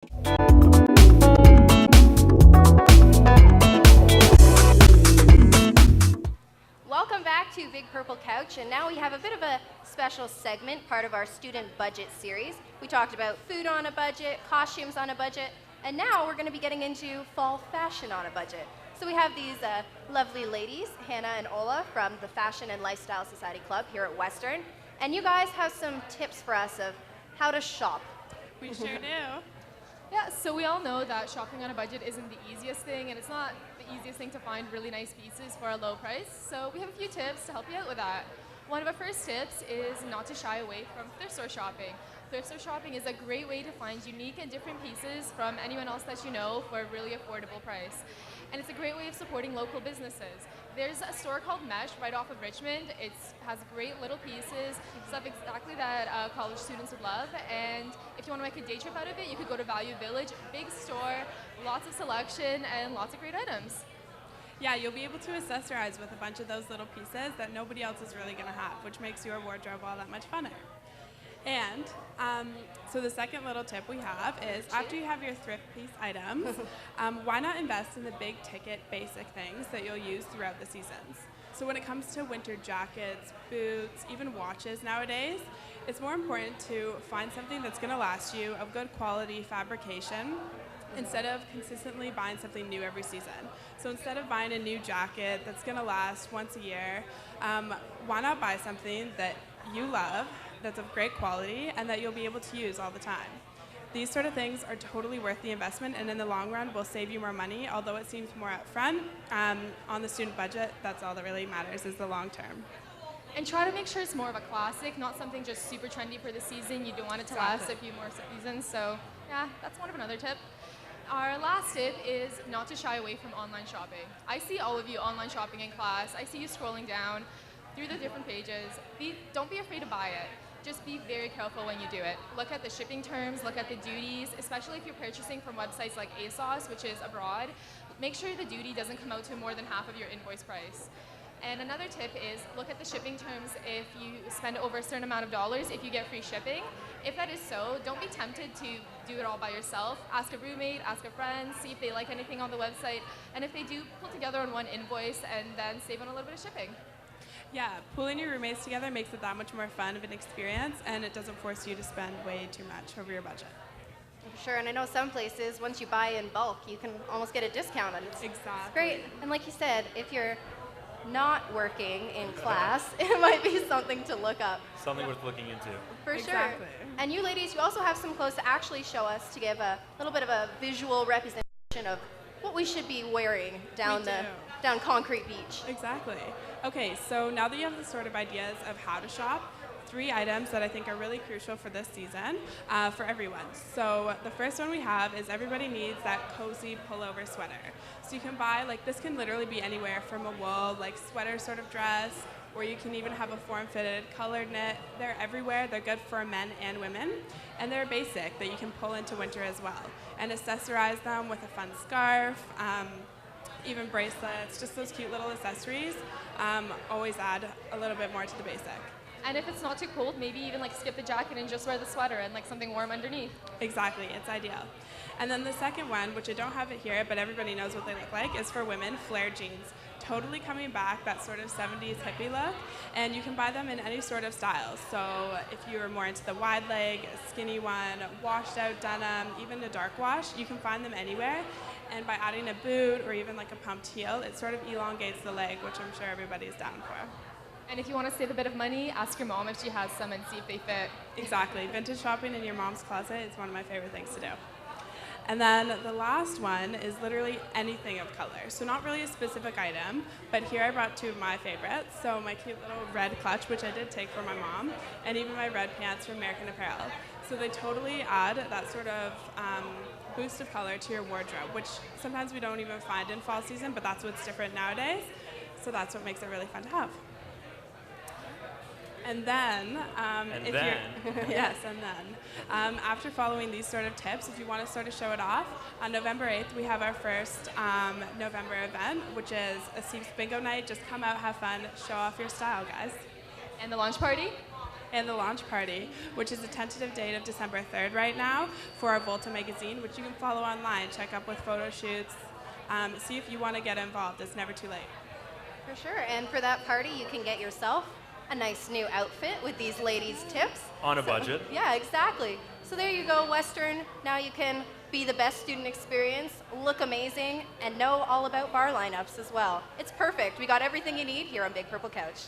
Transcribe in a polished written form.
Welcome back to Big Purple Couch, and now we have a bit of a special segment, part of our student budget series. We talked about food on a budget, costumes on a budget, and now we're going to be getting into fall fashion on a budget. So we have these lovely ladies, Hannah and Ola, from the Fashion and Lifestyle Society Club here at Western, and you guys have some tips for us of how to shop. We sure do. Yeah, so we all know that shopping on a budget isn't the easiest thing, and it's not the easiest thing to find really nice pieces for a low price. So we have a few tips to help you out with that. One of our first tips is not to shy away from thrift store shopping. Thrift store shopping is a great way to find unique and different pieces from anyone else that you know for a really affordable price. And it's a great way of supporting local businesses. There's a store called Mesh right off of Richmond. It has great little pieces, stuff exactly that college students would love. And if you want to make a day trip out of it, you could go to Value Village, big store, lots of selection, and lots of great items. Yeah, you'll be able to accessorize with a bunch of those little pieces that nobody else is really going to have, which makes your wardrobe all that much funner. And so the second little tip we have is after you have your thrift piece items, why not invest in the big ticket basic things that you'll use throughout the seasons? So when it comes to winter jackets, boots, even watches nowadays, it's more important to find something that's going to last you, of good quality fabrication, instead of consistently buying something new every season. So instead of buying a new jacket that's going to last once a year, why not buy something that you love, that's of great quality, and that you'll be able to use all the time. These sort of things are totally worth the investment, and in the long run will save you more money, although it seems more upfront. On the student budget, that's all that really matters, is the long term. And try to make sure it's more of a classic, not something just super trendy for the season. You do want it to last a few more seasons, so yeah, that's one of another tip. Our last tip is not to shy away from online shopping. I see all of you online shopping in class. I see you scrolling down through the different pages. Don't be afraid to buy it. Just be very careful when you do it. Look at the shipping terms, look at the duties, especially if you're purchasing from websites like ASOS, which is abroad. Make sure the duty doesn't come out to more than half of your invoice price. And another tip is look at the shipping terms. If you spend over a certain amount of dollars, if you get free shipping. If that is so, don't be tempted to do it all by yourself. Ask a roommate, ask a friend, see if they like anything on the website. And if they do, pull together on one invoice and then save on a little bit of shipping. Yeah, pooling your roommates together makes it that much more fun of an experience, and it doesn't force you to spend way too much over your budget. Sure, and I know some places, once you buy in bulk, you can almost get a discount on it. It's great. And like you said, if you're not working in class, it might be something to look up. Something worth looking into. For Exactly. sure. And you ladies, you also have some clothes to actually show us to give a little bit of a visual representation of what we should be wearing down Concrete Beach. Exactly. Okay, so now that you have the sort of ideas of how to shop, 3 items that I think are really crucial for this season for everyone. So the first one we have is everybody needs that cozy pullover sweater. So you can buy, like, this can literally be anywhere from a wool, like, sweater sort of dress, or you can even have a form-fitted colored knit. They're everywhere. They're good for men and women, and they're basic that you can pull into winter as well. And accessorize them with a fun scarf, even bracelets, just those cute little accessories always add a little bit more to the basic. And if it's not too cold, maybe even like skip the jacket and just wear the sweater and like something warm underneath. Exactly, it's ideal. And then the second one, which I don't have it here, but everybody knows what they look like, is for women, flared jeans. Totally coming back, that sort of 70s hippie look, and you can buy them in any sort of style. So if you're more into the wide leg, skinny one, washed out denim, even a dark wash, you can find them anywhere. And by adding a boot or even like a pumped heel, it sort of elongates the leg, which I'm sure everybody's down for. And if you want to save a bit of money, ask your mom if she has some and see if they fit. Exactly. Vintage shopping in your mom's closet is one of my favorite things to do. And then the last one is literally anything of color. So not really a specific item, but here I brought 2 of my favorites. So my cute little red clutch, which I did take for my mom, and even my red pants from American Apparel. So they totally add that sort of boost of color to your wardrobe, which sometimes we don't even find in fall season, but that's what's different nowadays. So that's what makes it really fun to have. And then, after following these sort of tips, if you want to sort of show it off, on November 8th, we have our first November event, which is a Seeps Bingo Night. Just come out, have fun, show off your style, guys. And the launch party? and the launch party, which is a tentative date of December 3rd right now for our Volta magazine, which you can follow online, check up with photo shoots, see if you want to get involved. It's never too late. For sure. And for that party, you can get yourself a nice new outfit with these ladies' tips. On a budget. Yeah, exactly. So there you go, Western. Now you can be the best student experience, look amazing, and know all about bar lineups as well. It's perfect. We got everything you need here on Big Purple Couch.